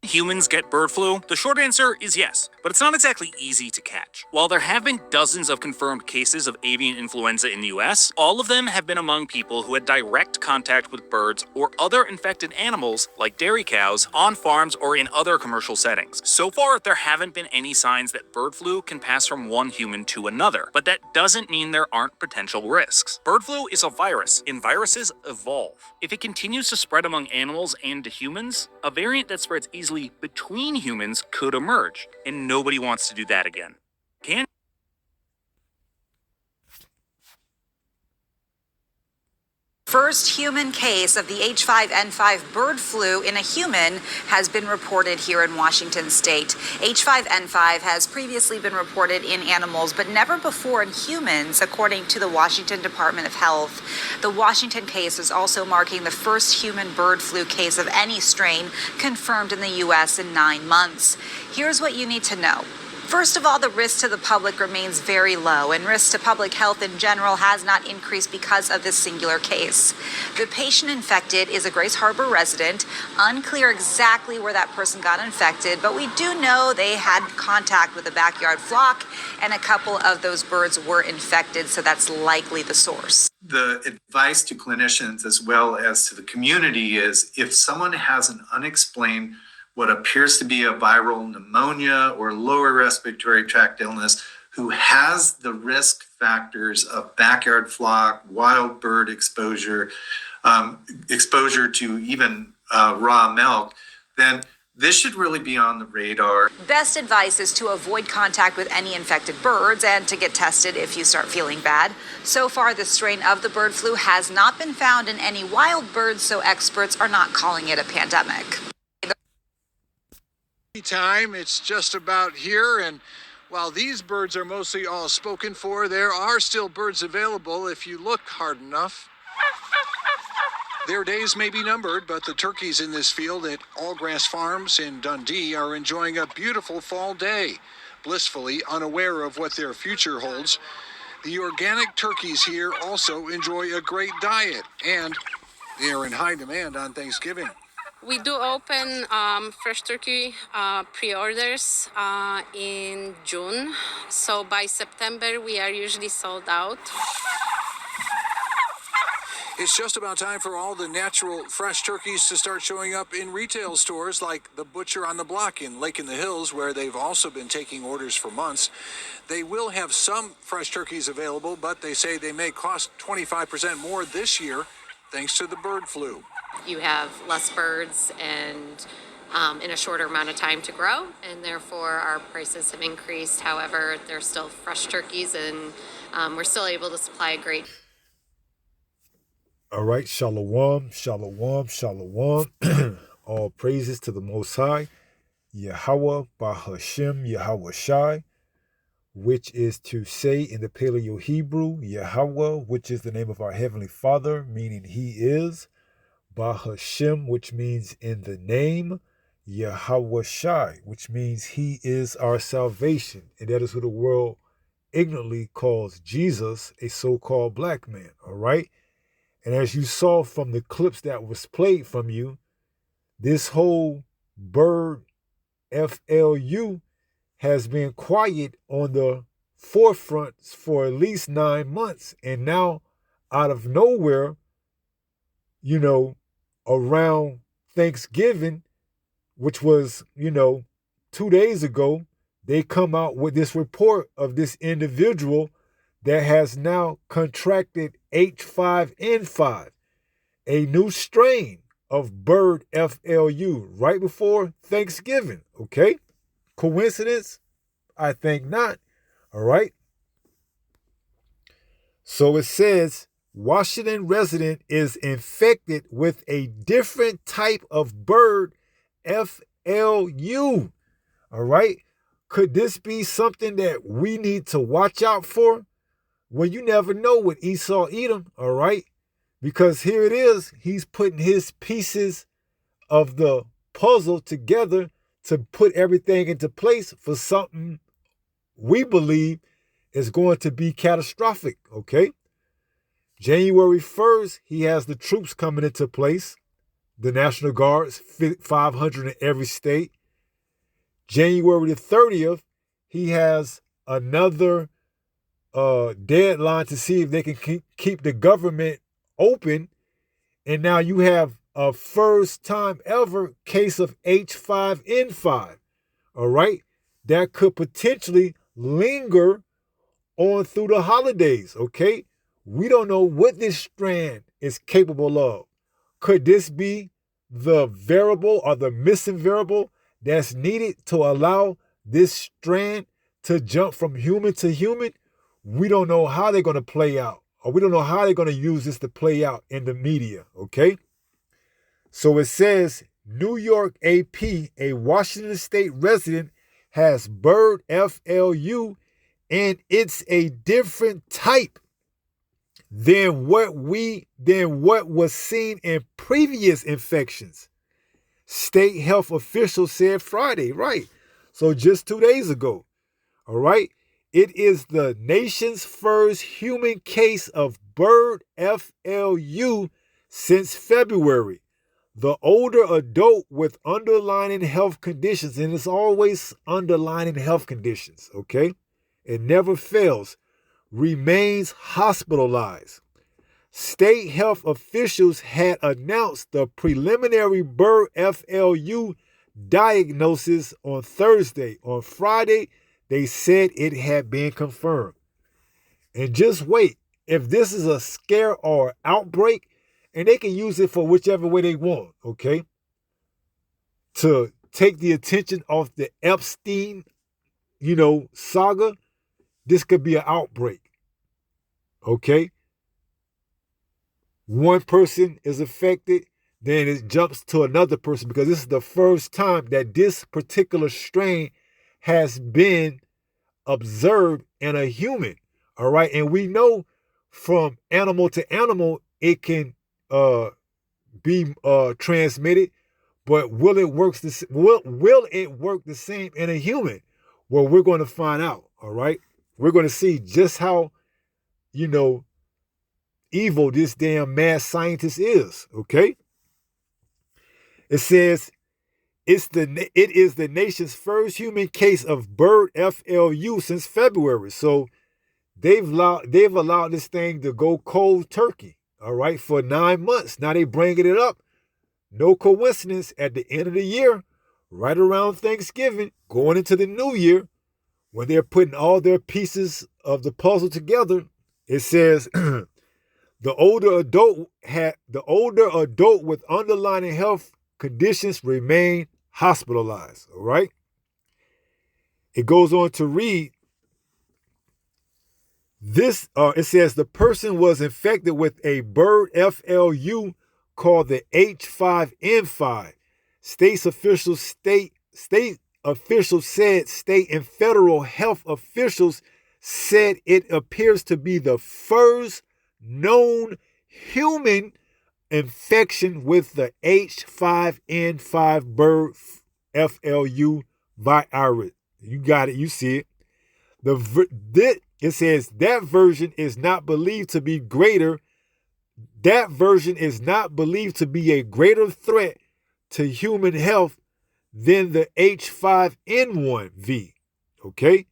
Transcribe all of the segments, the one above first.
Humans get bird flu? The short answer is yes, but it's not exactly easy to catch. While there have been dozens of confirmed cases of avian influenza in the US, all of them have been among people who had direct contact with birds or other infected animals, like dairy cows, on farms or in other commercial settings. So far, there haven't been any signs that bird flu can pass from one human to another, but that doesn't mean there aren't potential risks. Bird flu is a virus, and viruses evolve. If it continues to spread among animals and to humans, a variant that spreads easily between humans could emerge, and nobody wants to do that again. First human case of the H5N5 bird flu in a human has been reported here in Washington state. H5N5 has previously been reported in animals, but never before in humans, according to the Washington Department of Health. The Washington case is also marking the first human bird flu case of any strain confirmed in the U.S. in 9 months. Here's what you need to know. First of all, the risk to the public remains very low, and risk to public health in general has not increased because of this singular case. The patient infected is a Grace Harbor resident. Unclear exactly where that person got infected, but we do know they had contact with a backyard flock, and a couple of those birds were infected, so that's likely the source. The advice to clinicians as well as to the community is if someone has an unexplained what appears to be a viral pneumonia or lower respiratory tract illness, who has the risk factors of backyard flock, wild bird exposure, exposure to even raw milk, then this should really be on the radar. Best advice is to avoid contact with any infected birds and to get tested if you start feeling bad. So far, the strain of the bird flu has not been found in any wild birds, so experts are not calling it a pandemic. Time, it's just about here, and while these birds are mostly all spoken for, there are still birds available if you look hard enough. Their days may be numbered, but the turkeys in this field at Allgrass Farms in Dundee are enjoying a beautiful fall day, blissfully unaware of what their future holds. The organic turkeys here also enjoy a great diet, and they are in high demand on Thanksgiving. We do open fresh turkey pre-orders in June, so by September we are usually sold out. It's just about time for all the natural fresh turkeys to start showing up in retail stores like the Butcher on the Block in Lake in the Hills, where they've also been taking orders for months. They will have some fresh turkeys available, but they say they may cost 25% more this year thanks to the bird flu. You have less birds and in a shorter amount of time to grow, and therefore our prices have increased. However, they're still fresh turkeys, and we're still able to supply a great. All right, shalom, shalom, shalom. All praises to the Most High, Yahweh, Bahashem, Yahweh Shai, which is to say in the Paleo Hebrew, Yahweh, which is the name of our Heavenly Father, meaning He is. Bahashem, which means in the name, Yahweh Shai, which means He is our salvation. And that is who the world ignorantly calls Jesus, a so-called black man, all right? And as you saw from the clips that was played from you, this whole bird FLU has been quiet on the forefronts for at least 9 months. And now, out of nowhere, around Thanksgiving, which was, 2 days ago, they come out with this report of this individual that has now contracted H5N5, a new strain of bird FLU right before Thanksgiving, okay? Coincidence? I think not, all right? So it says, Washington resident is infected with a different type of bird, FLU. All right? Could this be something that we need to watch out for? Well, you never know with Esau Edom, all right? Because here it is. He's putting his pieces of the puzzle together to put everything into place for something we believe is going to be catastrophic, okay? January 1st, he has the troops coming into place, the National Guards, 500 in every state. January the 30th, he has another deadline to see if they can keep the government open. And now you have a first time ever case of H5N5, all right, that could potentially linger on through the holidays, okay? We don't know what this strand is capable of. Could this be the variable or the missing variable that's needed to allow this strand to jump from human to human? We don't know how they're going to play out, or we don't know how they're going to use this to play out in the media, okay? So it says New York AP, a Washington State resident, has bird FLU, and it's a different type than what was seen in previous infections. State health officials said Friday, right? So just 2 days ago, all right? It is the nation's first human case of bird FLU since February. The older adult with underlying health conditions, and it's always underlying health conditions, okay? It never fails, remains hospitalized. State health officials had announced the preliminary bird FLU diagnosis on Thursday. On Friday, they said it had been confirmed. And just wait, if this is a scare or outbreak, and they can use it for whichever way they want, okay? To take the attention off the Epstein, saga, this could be an outbreak, okay? One person is affected, then it jumps to another person, because this is the first time that this particular strain has been observed in a human, all right? And we know from animal to animal, it can be transmitted, but will it work the same in a human? Well, we're going to find out, all right? We're going to see just how, evil this damn mad scientist is, okay? It says it is the nation's first human case of bird FLU since February. So they've allowed this thing to go cold turkey, all right, for 9 months. Now they bringing it up. No coincidence, at the end of the year, right around Thanksgiving, going into the new year, when they're putting all their pieces of the puzzle together, it says the older adult with underlying health conditions remain hospitalized, all right? It goes on to read this, it says the person was infected with a bird FLU called the H5N5. State officials said state and federal health officials said it appears to be the first known human infection with the H5N5 bird FLU virus. You got it. You see it. It says that version is not believed to be greater. That version is not believed to be a greater threat to human health than the H5N1V. Okay?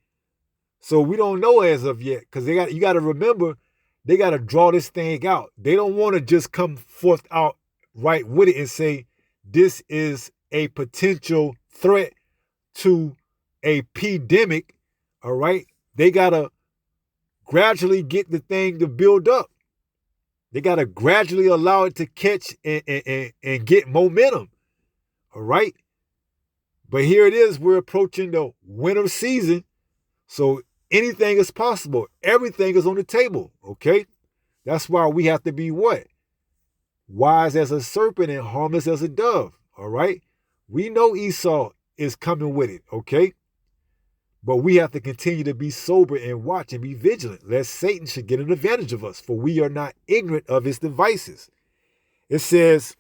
So we don't know as of yet, because you got to remember, they got to draw this thing out. They don't want to just come forth out right with it and say this is a potential threat to a pandemic. All right? They got to gradually get the thing to build up. They got to gradually allow it to catch and get momentum. All right? But here it is. We're approaching the winter season. So anything is possible. Everything is on the table. Okay? That's why we have to be what? Wise as a serpent and harmless as a dove. All right? We know Esau is coming with it. Okay? But we have to continue to be sober and watch and be vigilant, lest Satan should get an advantage of us, for we are not ignorant of his devices. It says,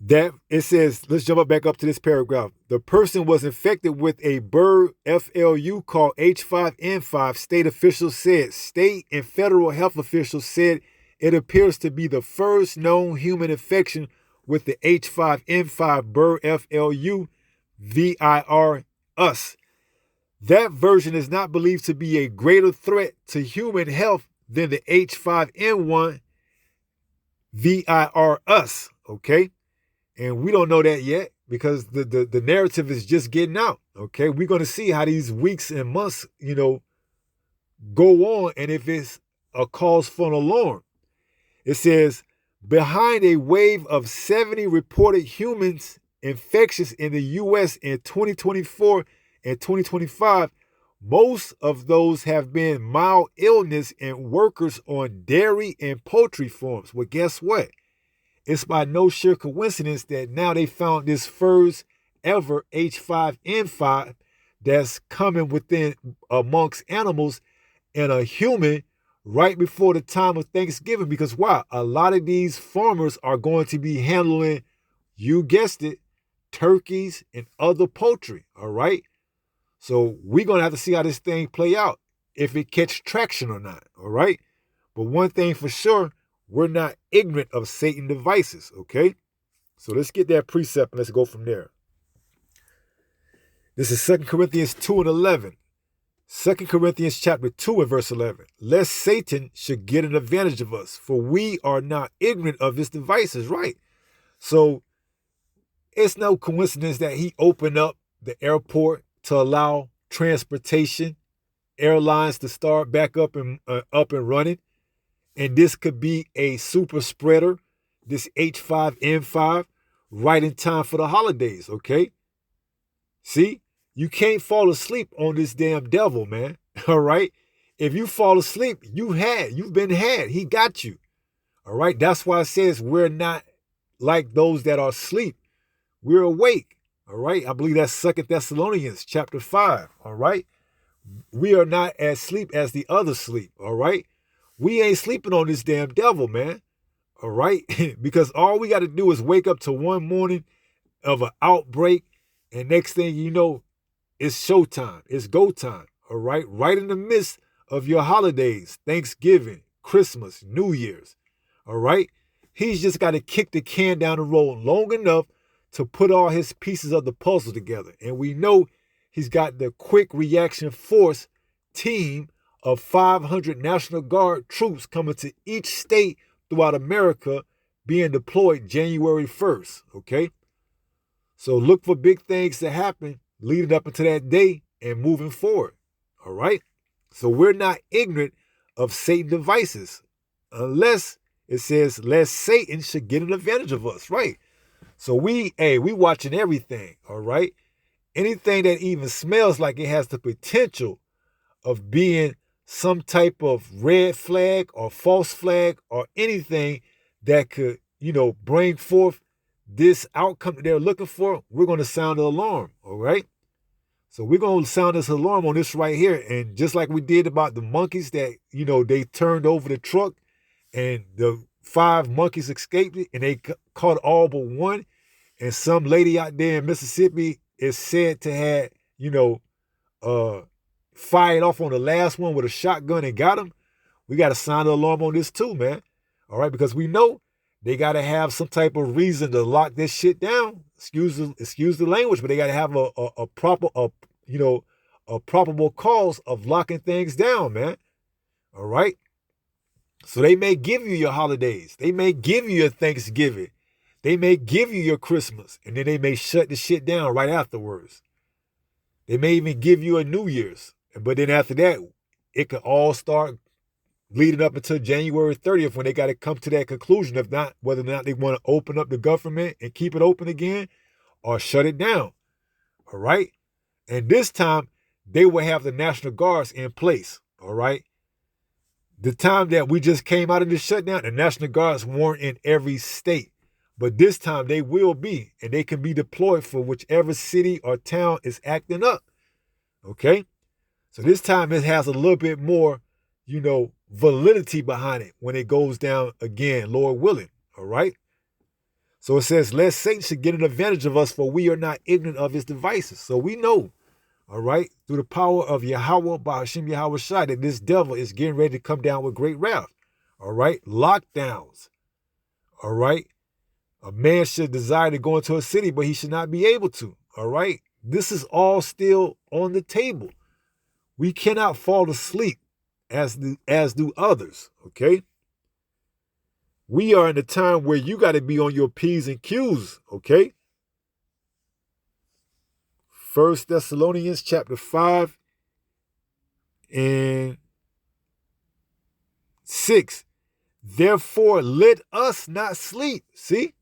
let's jump back up to this paragraph. The person was infected with a bird FLU called H5N5. State officials said, state and federal health officials said it appears to be the first known human infection with the H5N5 bird FLU VIR us. That version is not believed to be a greater threat to human health than the H5N1 VIR us, okay? And we don't know that yet because the narrative is just getting out, okay? We're going to see how these weeks and months, go on and if it's a cause for an alarm. It says, behind a wave of 70 reported humans infections in the U.S. in 2024 and 2025, most of those have been mild illness in workers on dairy and poultry farms. Well, guess what? It's by no sheer coincidence that now they found this first ever H5N5 that's coming within amongst animals and a human right before the time of Thanksgiving. Because why? A lot of these farmers are going to be handling, you guessed it, turkeys and other poultry, all right? So we're going to have to see how this thing play out, if it catch traction or not, all right? But one thing for sure, we're not ignorant of Satan's devices, okay? So let's get that precept and let's go from there. This is 2 Corinthians 2 and 11. 2 Corinthians chapter 2 and verse 11. Lest Satan should get an advantage of us, for we are not ignorant of his devices, right? So it's no coincidence that he opened up the airport to allow transportation, airlines to start back up and running. And this could be a super spreader, this H5N5, right in time for the holidays, okay? See, you can't fall asleep on this damn devil, man, all right? If you fall asleep, you've been had. He got you, all right? That's why it says we're not like those that are asleep. We're awake, all right? I believe that's 2 Thessalonians chapter 5, all right? We are not as asleep as the others sleep, all right? We ain't sleeping on this damn devil, man, all right? Because all we got to do is wake up to one morning of an outbreak, and next thing you know, it's showtime. It's go time, all right? Right in the midst of your holidays, Thanksgiving, Christmas, New Year's, all right? He's just got to kick the can down the road long enough to put all his pieces of the puzzle together. And we know he's got the quick reaction force team of 500 National Guard troops coming to each state throughout America being deployed January 1st, okay? So look for big things to happen leading up into that day and moving forward, all right? So we're not ignorant of Satan's devices unless it says, lest Satan should get an advantage of us, right? So we watching everything, all right? Anything that even smells like it has the potential of being some type of red flag or false flag or anything that could, bring forth this outcome that they're looking for, we're going to sound the alarm, all right? So we're going to sound this alarm on this right here. And just like we did about the monkeys that, they turned over the truck and the 5 monkeys escaped it and they caught all but one. And some lady out there in Mississippi is said to have, fired off on the last one with a shotgun and got him. We got to sound the alarm on this too, man. All right, because we know they got to have some type of reason to lock this shit down. Excuse the language, but they got to have a probable cause of locking things down, man. All right. So they may give you your holidays. They may give you your Thanksgiving. They may give you your Christmas, and then they may shut the shit down right afterwards. They may even give you a New Year's. But then after that, it could all start leading up until January 30th when they got to come to that conclusion of not whether or not they want to open up the government and keep it open again or shut it down. All right? And this time, they will have the National Guards in place. All right? The time that we just came out of the shutdown, the National Guards weren't in every state. But this time they will be, and they can be deployed for whichever city or town is acting up. Okay? So this time it has a little bit more, validity behind it when it goes down again, Lord willing. All right? So it says, lest Satan should get an advantage of us, for we are not ignorant of his devices. So we know, all right, through the power of Yahweh, Bahashim Yahweh Shai, that this devil is getting ready to come down with great wrath. All right? Lockdowns. All right? A man should desire to go into a city, but he should not be able to. All right? This is all still on the table. We cannot fall asleep as do others. Okay? We are in a time where you got to be on your P's and Q's. Okay? 1 Thessalonians chapter 5 and 6. Therefore, let us not sleep. See?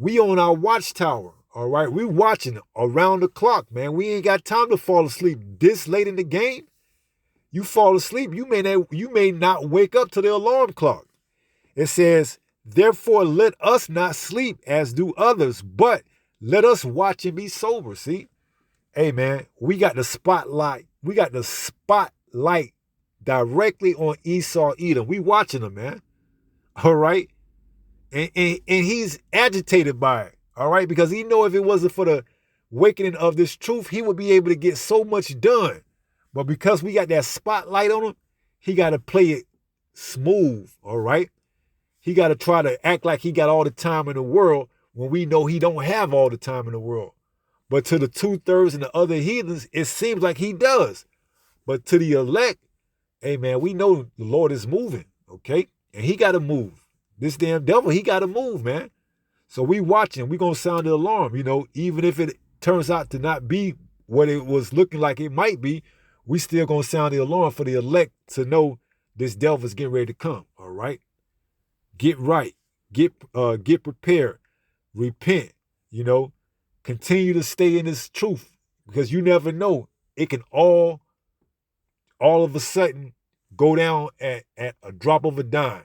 We on our watchtower, all right? We watching around the clock, man. We ain't got time to fall asleep this late in the game. You fall asleep, you may not wake up to the alarm clock. It says, therefore, let us not sleep as do others, but let us watch and be sober. See? Hey, man, we got the spotlight. We got the spotlight directly on Esau Edom. We watching them, man. All right? And he's agitated by it, all right? Because he know if it wasn't for the awakening of this truth, he would be able to get so much done. But because we got that spotlight on him, he got to play it smooth, all right? He got to try to act like he got all the time in the world when we know he don't have all the time in the world. But to the 2/3 and the other heathens, it seems like he does. But to the elect, hey, man, we know the Lord is moving, okay? And he got to move. This damn devil, he got to move, man. So we watching. We going to sound the alarm, even if it turns out to not be what it was looking like it might be, we still going to sound the alarm for the elect to know this devil's getting ready to come, all right? Get right. Get prepared. Repent, Continue to stay in this truth because you never know. It can all of a sudden go down at a drop of a dime.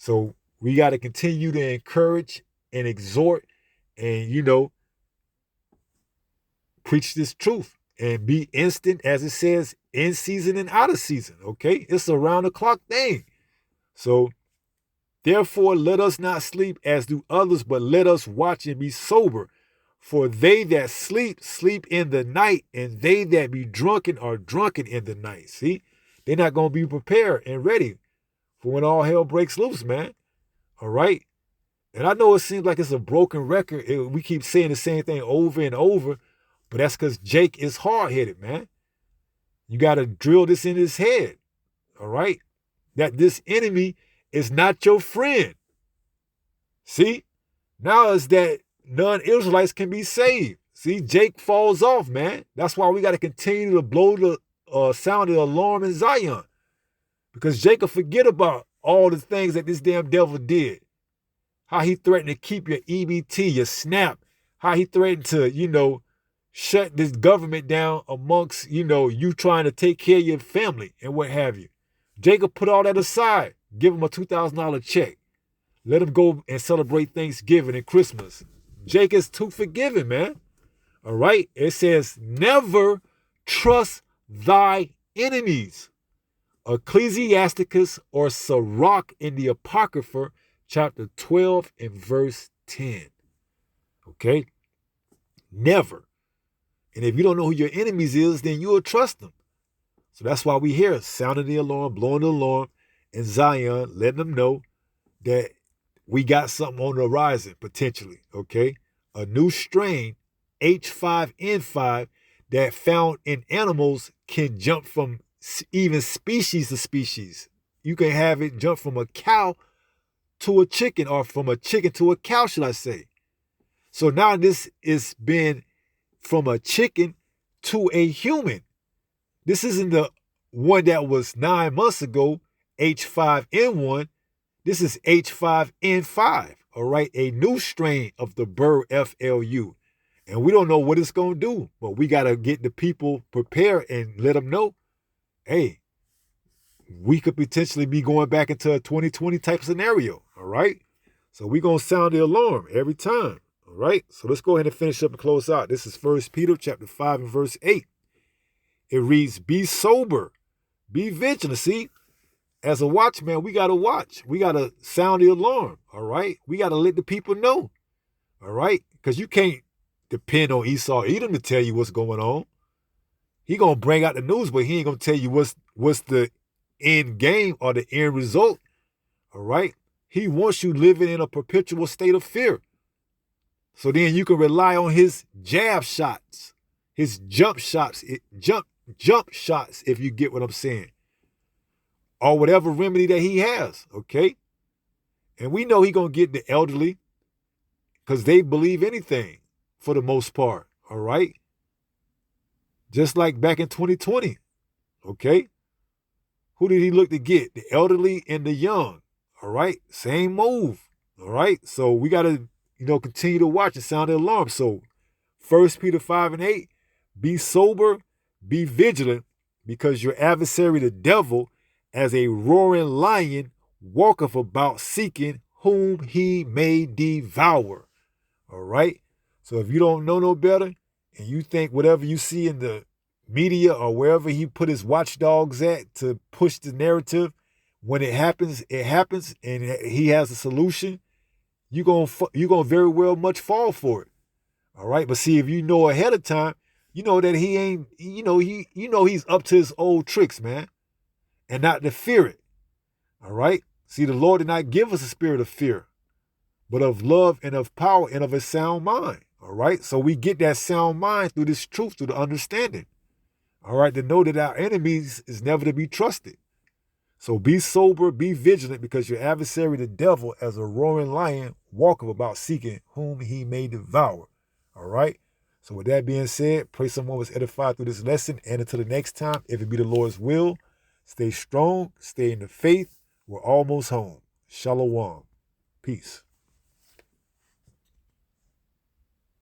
So we got to continue to encourage and exhort and, preach this truth and be instant, as it says, in season and out of season, okay? It's a round-the-clock thing. So, therefore, let us not sleep as do others, but let us watch and be sober. For they that sleep, sleep in the night, and they that be drunken are drunken in the night. See? They're not going to be prepared and ready for when all hell breaks loose, man. All right? And I know it seems like it's a broken record. We keep saying the same thing over and over, but that's because Jake is hard-headed, man. You got to drill this in his head, all right? That this enemy is not your friend. See? Now it's that non-Israelites can be saved. See, Jake falls off, man. That's why we got to continue to blow the sound of the alarm in Zion. Because Jacob forget about all the things that this damn devil did. How he threatened to keep your EBT, your SNAP. How he threatened to, shut this government down amongst, you trying to take care of your family and what have you. Jacob put all that aside. Give him a $2,000 check. Let him go and celebrate Thanksgiving and Christmas. Jacob's too forgiving, man. All right? It says, never trust thy enemies. Ecclesiasticus or Sirach in the Apocrypha, chapter 12 and verse 10. Okay? Never. And if you don't know who your enemies is, then you'll trust them. So that's why we hear sounding the alarm, blowing the alarm in Zion, letting them know that we got something on the horizon, potentially, okay? A new strain, H5N5, that found in animals can jump from even species to species. You can have it jump from a cow to a chicken, or from a chicken to a cow, should I say. So now this is been from a chicken to a human. This isn't the one that was 9 months ago, H5N1. This is H5N5, all right? A new strain of the bird FLU. And we don't know what it's going to do, but we got to get the people prepared and let them know, hey, we could potentially be going back into a 2020 type scenario, all right? So we're going to sound the alarm every time, all right? So let's go ahead and finish up and close out. This is 1 Peter chapter 5 and verse 8. It reads, be sober, be vigilant. See, as a watchman, we got to watch. We got to sound the alarm, all right? We got to let the people know, all right? Because you can't depend on Esau Edom to tell you what's going on. He going to bring out the news, but he ain't going to tell you what's the end game or the end result, all right? He wants you living in a perpetual state of fear. So then you can rely on his jab shots, his jump shots, jump shots, if you get what I'm saying. Or whatever remedy that he has, okay? And we know he gonna get the elderly because they believe anything for the most part, all right? Just like back in 2020, okay? Who did he look to get? The elderly and the young, all right? Same move, all right? So we got to, continue to watch and sound the alarm. So 1 Peter 5:8, be sober, be vigilant, because your adversary, the devil, as a roaring lion, walketh about seeking whom he may devour. All right? So if you don't know no better, and you think whatever you see in the media or wherever he put his watchdogs at to push the narrative, when it happens, and he has a solution, you're gonna very well much fall for it. All right? But see, if you know ahead of time, you know that he ain't, he's up to his old tricks, man, and not to fear it. All right? See, the Lord did not give us a spirit of fear, but of love and of power and of a sound mind. All right? So we get that sound mind through this truth, through the understanding. All right? To know that our enemies is never to be trusted. So be sober, be vigilant, because your adversary, the devil, as a roaring lion, walketh about seeking whom he may devour. All right? So with that being said, pray someone was edified through this lesson. And until the next time, if it be the Lord's will, stay strong, stay in the faith. We're almost home. Shalom. Peace.